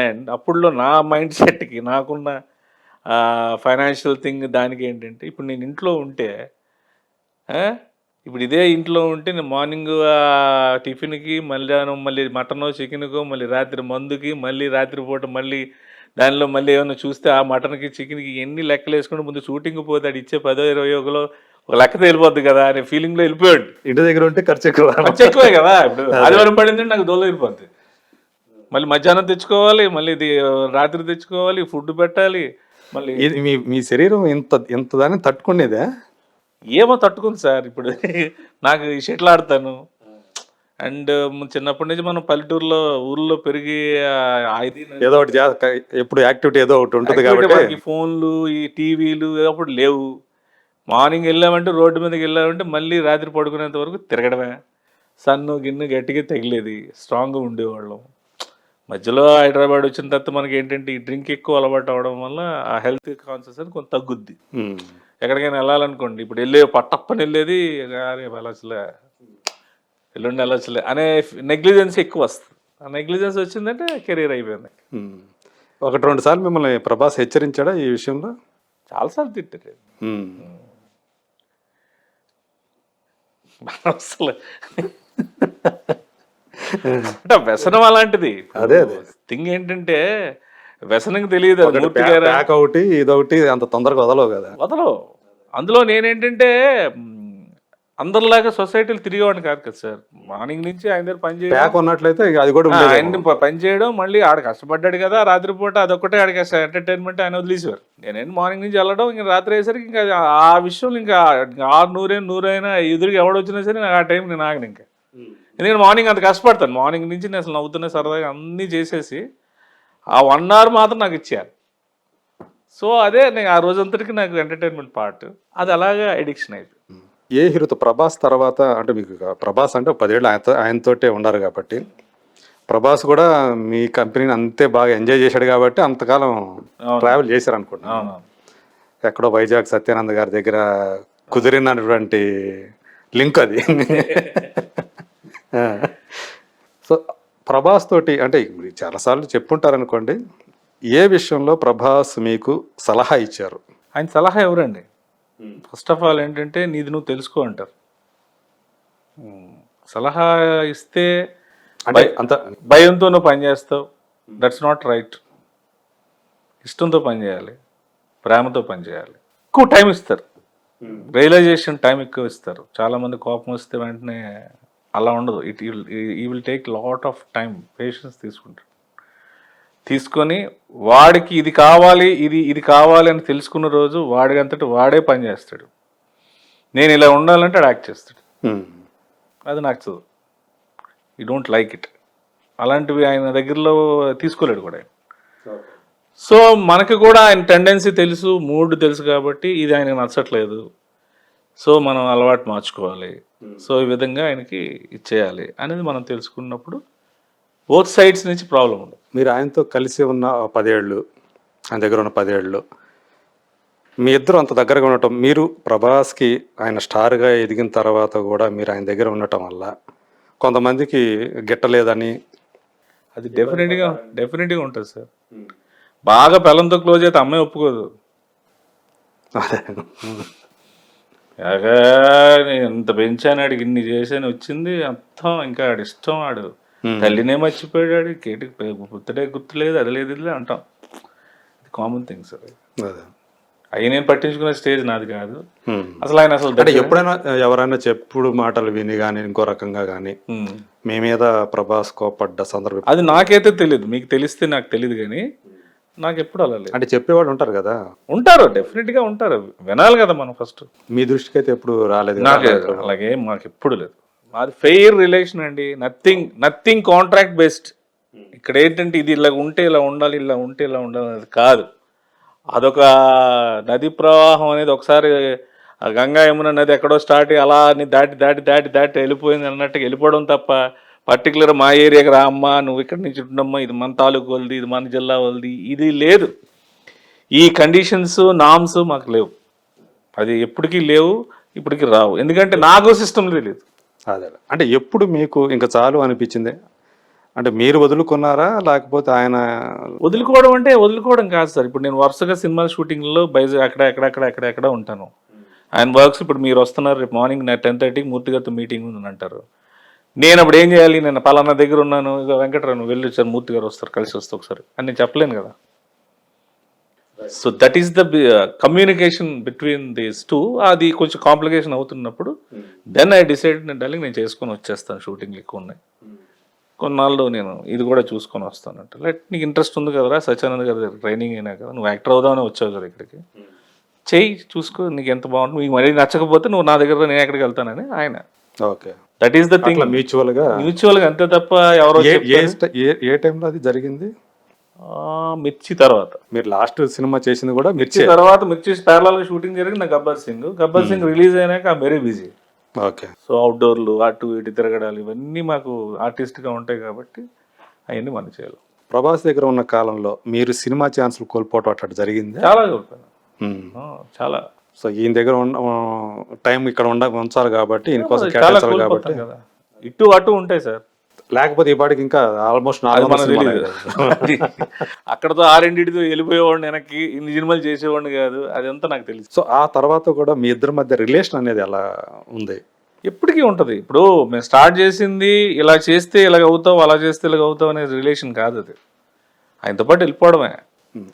And అప్పుడులో నా mind సెట్కి నాకున్న ఫైనాన్షియల్ థింగ్ దానికి ఏంటంటే ఇప్పుడు నేను ఇంట్లో ఉంటే ఆ, ఇప్పుడు ఇదే ఇంట్లో ఉంటే నేను మార్నింగ్ టిఫిన్కి మధ్యాహ్నం మళ్ళీ మటనో చికెన్కో మళ్ళీ రాత్రి మందుకి మళ్ళీ రాత్రిపూట మళ్ళీ దానిలో మళ్ళీ ఏమైనా చూస్తే ఆ మటన్కి చికెన్కి ఎన్ని లెక్కలు వేసుకుంటే ముందు షూటింగ్ పోతాడు ఇచ్చే 10-20 ఒక లెక్క తేలిపోద్ది కదా అనే ఫీలింగ్లో వెళ్ళిపోయాడు. ఇంటి దగ్గర ఉంటే ఖర్చు ఎక్కువ. ఖర్చు ఎక్కువే కదా, ఇప్పుడు ఆదివారం పడిందంటే నాకు దోల వెళ్ళిపోద్ది. మళ్ళీ మధ్యాహ్నం తెచ్చుకోవాలి, మళ్ళీ ఇది రాత్రి తెచ్చుకోవాలి, ఫుడ్ పెట్టాలి మళ్ళీ. ఇది మీ శరీరం ఇంత దాన్ని తట్టుకునేదా? ఏమో తట్టుకుంది సార్. ఇప్పుడు నాకు ఈ షటిల్ ఆడతాను అండ్ చిన్నప్పటి నుంచి మనం పల్లెటూరులో ఊర్లో పెరిగి ఇది ఏదో ఒకటి ఎప్పుడు యాక్టివిటీ ఏదో ఒకటి ఉంటుంది కాబట్టి మనకి ఫోన్లు ఈ టీవీలు అప్పుడు లేవు. మార్నింగ్ వెళ్ళామంటే రోడ్డు మీదకి వెళ్ళామంటే మళ్ళీ రాత్రి పడుకునేంత వరకు తిరగడమే. సన్ను గిన్ను గట్టిగా తగిలేది, స్ట్రాంగ్గా ఉండేవాళ్ళం. మధ్యలో హైదరాబాద్ వచ్చిన తర్వాత మనకి ఏంటంటే ఈ డ్రింక్ ఎక్కువ అలవాటు అవడం వల్ల ఆ హెల్త్ కాన్షియస్ అని కొంత తగ్గుద్ది. ఎక్కడికైనా వెళ్ళాలనుకోండి, ఇప్పుడు పట్టప్పని వెళ్ళేది వెళ్ళొచ్చులే, ఎల్లుండి వెళ్ళొచ్చులే అనే నెగ్లిజెన్స్ ఎక్కువ వస్తుంది. ఆ నెగ్లిజెన్స్ వచ్చిందంటే కెరీర్ అయిపోయింది. 1-2 సార్లు మిమ్మల్ని ప్రభాస్ హెచ్చరించాడా ఈ విషయంలో? చాలాసార్లు తిట్టారు అసలు. అంటే వ్యసనం అలాంటిది. అదే థింగ్ ఏంటంటే వ్యసనం తెలియదు, ఒకటి ఇదొకటి అంత తొందరగా వదలవు కదా. వదలవు. అందులో నేనేంటంటే అందరిలాగా సొసైటీలు తిరిగేవాడిని కాదు కదా సార్. మార్నింగ్ నుంచి ఆయన దగ్గర పని చేయడం ఉన్నట్లయితే అది కూడా ఆయన పని చేయడం, మళ్ళీ ఆడ కష్టపడ్డాడు కదా రాత్రిపూట అదొక్కటే ఆడికి ఎంటర్టైన్మెంట్ ఆయన వదిలేసేవారు. నేనేంటి మార్నింగ్ నుంచి వెళ్ళడం, ఇంకా రాత్రి అయ్యేసరికి ఇంకా ఆ విషయం ఇంకా 100 ఎదురుగా ఎవడొచ్చినా సరే నాకు ఆ టైం నేను ఆగను ఇంకా. ఎందుకంటే మార్నింగ్ అంత కష్టపడతాను. మార్నింగ్ నుంచి నేను అసలు నవ్వుతున్నా సరదాగా అన్నీ చేసేసి ఆ 1 hour మాత్రం నాకు ఇచ్చారు. సో అదే నేను ఆ రోజంతటికి నాకు ఎంటర్టైన్మెంట్ పార్ట్, అది అలాగా ఎడిక్షన్ అయిపోయింది. ఏ హీరోతో? ప్రభాస్ తర్వాత అంటే మీకు ప్రభాస్ అంటే 10 ఏళ్ళు ఆయనతోటే ఉన్నారు కాబట్టి, ప్రభాస్ కూడా మీ కంపెనీని అంతే బాగా ఎంజాయ్ చేశాడు కాబట్టి అంతకాలం ట్రావెల్ చేశారు అనుకుంటున్నాను. ఎక్కడో వైజాగ్ సత్యానంద్ గారి దగ్గర కుదిరినటువంటి లింక్ అది. సో ప్రభాస్ తోటి అంటే చాలాసార్లు చెప్పుంటారు అనుకోండి, ఏ విషయంలో ప్రభాస్ మీకు సలహా ఇచ్చారు? ఆయన సలహా ఎవరండి? ఫస్ట్ ఆఫ్ ఆల్ ఏంటంటే నీది నువ్వు తెలుసుకో అంటారు. సలహా ఇస్తే అంత భయంతో నువ్వు పని చేస్తావు, దట్స్ నాట్ రైట్. ఇష్టంతో పని చేయాలి, ప్రేమతో పని చేయాలి. ఎక్కువ టైం ఇస్తారు, రియలైజేషన్ టైం ఎక్కువ ఇస్తారు. చాలామంది కోపం వస్తే వెంటనే అలా ఉండదు. ఈ will take lot of time, patience తీసుకొని వాడికి ఇది కావాలి ఇది కావాలి అని తెలుసుకున్న రోజు వాడి అంతటి వాడే పని చేస్తాడు. నేను ఇలా ఉండాలంటే అది యాక్ట్ చేస్తాడు. అది నచ్చదు, యూ డోంట్ లైక్ ఇట్. అలాంటివి ఆయన దగ్గరలో తీసుకోలేడు కూడా ఆయన. సో మనకి కూడా ఆయన టెండెన్సీ తెలుసు, మూడ్ తెలుసు కాబట్టి ఇది ఆయనకు నచ్చట్లేదు, సో మనం అలవాటు మార్చుకోవాలి, సో ఈ విధంగా ఆయనకి ఇచ్చేయాలి అనేది మనం తెలుసుకున్నప్పుడు బోత్ సైడ్స్ నుంచి ప్రాబ్లం ఉండదు. మీరు ఆయనతో కలిసి ఉన్న 10 ఏళ్ళు, ఆయన దగ్గర ఉన్న 10 ఏళ్ళు, మీ ఇద్దరు అంత దగ్గరగా ఉండటం, మీరు ప్రభాస్కి ఆయన స్టార్గా ఎదిగిన తర్వాత కూడా మీరు ఆయన దగ్గర ఉండటం వల్ల కొంతమందికి గిట్టలేదని అది డెఫినెట్గా ఉంటుంది సార్. బాగా పిల్లలతో క్లోజ్ అయితే అమ్మాయి ఒప్పుకోదు. ఎంత పెంచాను ఆడికి, ఇన్ని చేసాను వచ్చింది అంతా, ఇంకా ఆడి ఇష్టం, ఆడు తల్లినే మర్చిపోయాడు, కేటికి గుర్తుడే గుర్తులేదు, అది లేదు ఇది అంటాం. ఇది కామన్ థింగ్ సార్. అవి నేను పట్టించుకునే స్టేజ్ నాది కాదు అసలు. ఆయన అసలు అంటే ఎప్పుడైనా ఎవరైనా చెప్పుడు మాటలు విని కానీ ఇంకో రకంగా కానీ మీ మీద ప్రభాస్ కోపడ్డ సందర్భం? అది నాకైతే తెలియదు, మీకు తెలిస్తే నాకు తెలియదు, కానీ నాకు ఎప్పుడు అలా లేదు. అంటే చెప్పేవాడు ఉంటారు కదా? ఉంటారు, డెఫినెట్గా ఉంటారు, వినాలి కదా మనం ఫస్ట్. మీ దృష్టికి అయితే ఎప్పుడు రాలేదు? నాకు అలాగే మాకు ఎప్పుడు లేదు. మాది ఫెయిర్ రిలేషన్ అండి, నథింగ్ కాంట్రాక్ట్ బేస్డ్. ఇక్కడ ఏంటంటే ఇది ఇలా ఉంటే ఇలా ఉండాలి, ఇలా ఉంటే ఇలా ఉండాలి అనేది కాదు. అదొక నది ప్రవాహం అనేది ఒకసారి గంగా యమున నది ఎక్కడో స్టార్ట్ అయ్యి అలా దాటి దాటి దాటి దాటి వెళ్ళిపోయింది అన్నట్టుగా వెళ్ళిపోవడం తప్ప పర్టికులర్ మా ఏరియాకి రా అమ్మా, నువ్వు ఇక్కడి నుంచి ఉండమ్మా, ఇది మన తాలూకు వాళ్ళది, ఇది మన జిల్లా వాళ్ళది, ఇది లేదు. ఈ కండిషన్స్ నామ్స్ మాకు లేవు, అది ఎప్పటికీ లేవు, ఇప్పటికీ రావు. ఎందుకంటే నాకు సిస్టమ్ తెలియదు. అదే అంటే ఎప్పుడు మీకు ఇంకా చాలు అనిపించింది అంటే మీరు వదులుకున్నారా లేకపోతే ఆయన? వదులుకోవడం అంటే వదులుకోవడం కాదు సార్. ఇప్పుడు నేను వరుసగా సినిమా షూటింగ్లో ఎక్కడ ఉంటాను. ఆయన వర్క్స్ ఇప్పుడు మీరు వస్తున్నారు రేపు మార్నింగ్ 10:30కి మూర్తి గారితో మీటింగ్ ఉందని అంటారు. నేను అప్పుడు ఏం చేయాలి? నేను పలానా దగ్గర ఉన్నాను, ఇక వెంకటరావు నువ్వు వెళ్ళి వచ్చారు, మూర్తి గారు వస్తారు, కలిసి వస్తే ఒకసారి అని నేను చెప్పలేను కదా. So that is the communication between these two. అది కొంచెం కాంప్లికేషన్ అవుతున్నప్పుడు దెన్ ఐ డిసైడ్ నేను చేసుకొని వచ్చేస్తాను, షూటింగ్లు ఎక్కువ ఉన్నాయి, కొన్నాళ్ళు నేను ఇది కూడా చూసుకొని వస్తానంట. నీకు ఇంట్రెస్ట్ ఉంది కదరా, సత్యానంద్ గారి ట్రైనింగ్ అయినా కదా, నువ్వు యాక్టర్ అవుదామని వచ్చావు కదా ఇక్కడికి, చెయ్యి, చూసుకో, నీకు ఎంత బాగుంటుంది, మీకు మరీ నచ్చకపోతే నువ్వు నా దగ్గర, నేను ఎక్కడికి వెళ్తానని ఆయన. Okay, that is the thing, మ్యూచువల్గా అంతే తప్ప ఎవరో. ఏ టైంలో అది జరిగింది? మిర్చి తర్వాత. మీరు లాస్ట్ సినిమా చేసింది కూడా మిర్చి తర్వాత. మిర్చి ప్యారలల్ గా షూటింగ్ జరిగింది నా గబ్బర్ సింగ్ రిలీజ్ అయినాక వెరీ బిజీ. ఓకే. సో అవుట్డోర్లు అటు ఇటు తిరగడాలు ఇవన్నీ మాకు ఆర్టిస్ట్ గా ఉంటాయి కాబట్టి అవన్నీ మనం చేయాలి. ప్రభాస్ దగ్గర ఉన్న కాలంలో మీరు సినిమా ఛాన్సులు కోల్పోవటం అట్లా జరిగింది? చాలా కోల్పోయాను, చాలా. సో ఈయన దగ్గర టైం ఇక్కడ ఉంచాలి కాబట్టి ఈయన కోసం చాలా కేటాయించాలి కాబట్టి కోల్పోతాం కదా, ఇటు అటు ఉంటాయి సార్. లేకపోతే ఈ పాటికి ఇంకా ఆల్మోస్ట్ అక్కడతో ఆరింటితో వెళ్ళిపోయేవాడిని, వెనక్కి ఇన్ని సినిమాలు చేసేవాడిని కాదు, అదంతా నాకు తెలుసు. సో ఆ తర్వాత కూడా మీ ఇద్దరి మధ్య రిలేషన్ అనేది ఎలా ఉంది? ఎప్పటికీ ఉంటుంది. ఇప్పుడు మేము స్టార్ట్ చేసింది ఇలా చేస్తే ఇలాగ అవుతావు, అలా చేస్తే ఇలాగ అవుతావు అనే రిలేషన్ కాదు అది, ఆయనతో పాటు వెళ్ళిపోవడమే.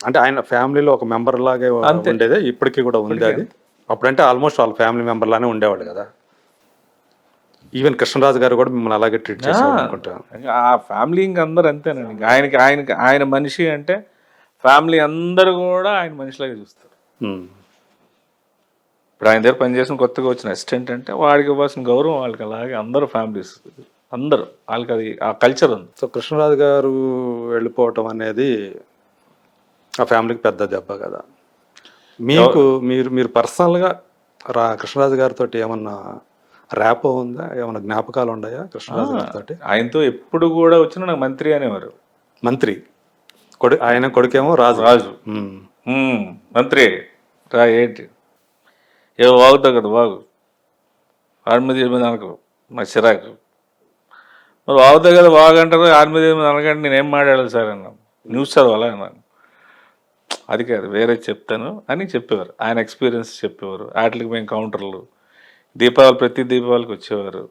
అంటే ఆయన ఫ్యామిలీలో ఒక మెంబర్ లాగే ఉండేదే, ఇప్పటికీ కూడా ఉంది అది. అప్పుడంటే ఆల్మోస్ట్ వాళ్ళ ఫ్యామిలీ మెంబర్ లానే ఉండేవాడు కదా. ఈవెన్ కృష్ణరాజు గారు కూడా మిమ్మల్ని అలాగే ట్రీట్ చేశారు అనుకుంటా. ఆ ఫ్యామిలీ ఇంక అందరు అంతేనండి. ఆయన మనిషి అంటే ఫ్యామిలీ అందరు కూడా ఆయన మనిషిలాగా చూస్తారు. ఇప్పుడు ఆయన దగ్గర పనిచేసిన కొత్తగా వచ్చిన అసిస్టెంట్ అంటే వాడికి ఇవ్వాల్సిన గౌరవం వాళ్ళకి, అలాగే అందరూ ఫ్యామిలీస్ అందరూ వాళ్ళకి అది ఆ కల్చర్ ఉంది. సో కృష్ణరాజు గారు వెళ్ళిపోవటం అనేది ఆ ఫ్యామిలీకి పెద్ద దెబ్బ కదా. మీకు మీరు పర్సనల్గా కృష్ణరాజు గారితో ఏమన్నా ర్యాపో ఉందా? ఏమన్నా జ్ఞాపకాలు ఉన్నాయా కృష్ణరాజు గారితో? ఆయనతో ఎప్పుడు కూడా వచ్చినా నాకు మంత్రి అనేవారు. మంత్రి ఆయన కొడుకేమో రాజు. మంత్రి రా, ఏంటి ఏవో వాగుతావు కదా, వాగు, ఆడి మీద 8 అనకు, మా చిరాకు. మరి వాగుతావు కదా వాగంటారు, 8 అనకంటే నేనేం మాట్లాడాలి సార్ అన్నాను, న్యూస్ చదవాలా అన్నాను. అది కాదు, వేరే చెప్తాను అని చెప్పేవారు. ఆయన ఎక్స్పీరియన్స్ చెప్పేవారు. వాటికి మేము కౌంటర్లు, ప్రతి దీపావళికి వచ్చేవారు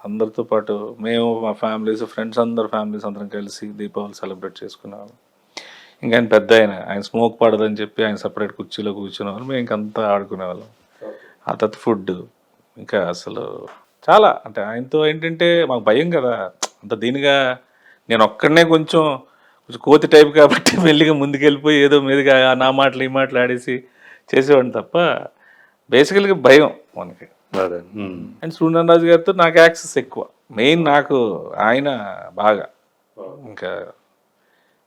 అందరితో పాటు. మేము మా ఫ్యామిలీస్, ఫ్రెండ్స్ అందరు ఫ్యామిలీస్ అందరం కలిసి దీపావళి సెలబ్రేట్ చేసుకునేవాళ్ళం. ఇంకా ఆయన పెద్ద ఆయన స్మోక్ పడదని చెప్పి ఆయన సపరేట్ కుర్చీలో కూర్చునేవాళ్ళు, మేము ఇంకంతా ఆడుకునేవాళ్ళం. ఆ తర్వాత ఫుడ్ ఇంకా అసలు చాలా, అంటే ఆయనతో ఏంటంటే మాకు భయం కదా అంత దీనిగా. నేను ఒక్కడనే కొంచెం కోతి టైప్ కాబట్టి మెల్లిగా ముందుకెళ్ళిపోయి ఏదో మీదుగా నా మాటలు ఈ మాటలు ఆడేసి చేసేవాడిని తప్ప బేసికల్గా భయం మనకి. అండ్ సూర్యనారాయణ గారితో నాకు యాక్సెస్ ఎక్కువ. మెయిన్ నాకు ఆయన బాగా ఇంకా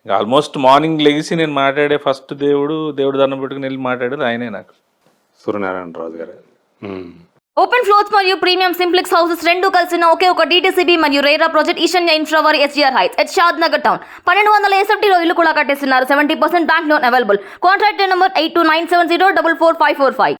ఆల్మోస్ట్ మార్నింగ్ లెగిసి నేను మాట్లాడే ఫస్ట్ దేవుడు దండం పెట్టుకుని వెళ్ళి మాట్లాడేది ఆయనే నాకు, సూర్యనారాయణ రాజు గారు. ఓపెన్ ఫ్లోర్స్ మరియు ప్రీమియం సింప్లెక్స్ హౌసెస్ రెండు కలిసిన ఒకే ఒక DTCB మరియు రేరా ప్రాజెక్ట్ ఈశాన్య ఇన్ఫ్రావారి SGR heights at Shad Nagar town. 1200 SFTలో ఇల్లు కూడా కట్టేస్తున్నారు. 70% bank loan available. Contract number 8297044545.